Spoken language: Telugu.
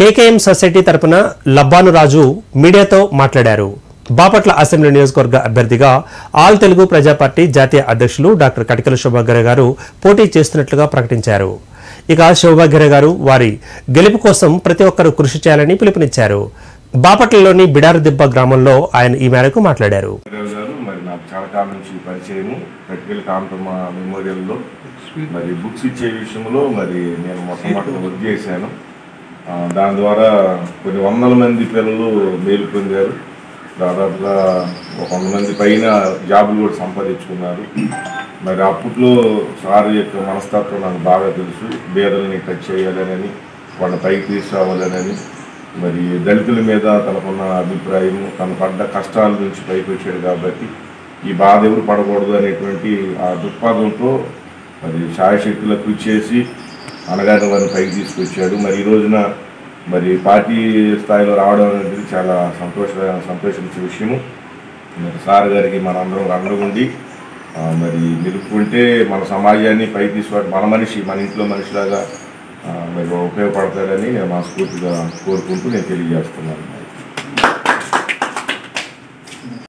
కేకేఎం సొసైటీ తరపున లబ్బాను రాజు మీడియాతో మాట్లాడారు. బాపట్ల అసెంబ్లీ నియోజకవర్గ అభ్యర్థిగా ఆల్ తెలుగు ప్రజా పార్టీ జాతీయ అధ్యక్షులు డాక్టర్ కటికల శోభాగ్య గారు పోటీ చేస్తున్నట్లుగా ప్రకటించారు. ఇక శోభాగ్య గారు వారి గెలుపు కోసం ప్రతి ఒక్కరూ కృషి చేయాలని పిలుపునిచ్చారు. బాపట్లలోని బిడారుదిబ్బ గ్రామంలో ఆయన ఈ మేరకు మాట్లాడారు. బుక్స్ ఇచ్చే విషయంలో నేను మొట్టమొదటి వర్క్ చేశాను. దాని ద్వారా కొన్ని వందల మంది పిల్లలు మేలు పొందారు. దాదాపుగా 100 మంది పైన జాబులు కూడా సంపాదించుకున్నారు. అప్పట్లో సార్ యొక్క మనస్తత్వం నాకు బాగా తెలుసు. పేదలని టచ్ చేయాలనని, వాళ్ళ పైకి తీసుకురావాలనని, దళితుల మీద తనకున్న అభిప్రాయము, తను పడ్డ కష్టాల నుంచి పైకి వచ్చాడు కాబట్టి ఈ బాధ ఎవరు పడకూడదు అనేటువంటి ఆ దృక్పథంతో శాయశక్తుల కృషి చేసి అనగానే వారిని పైకి తీసుకొచ్చాడు. ఈ రోజున పార్టీ స్థాయిలో రావడం అనేది చాలా సంతోషించే విషయము. సార్ గారికి మనందరం అండగుండి నిలుపుకుంటే మన సమాజాన్ని పైకి తీసుకోవడం, మన ఇంట్లో మనిషిలాగా ఉపయోగపడతారని నేను మనస్ఫూర్తిగా కోరుకుంటూ నేను తెలియజేస్తున్నాను.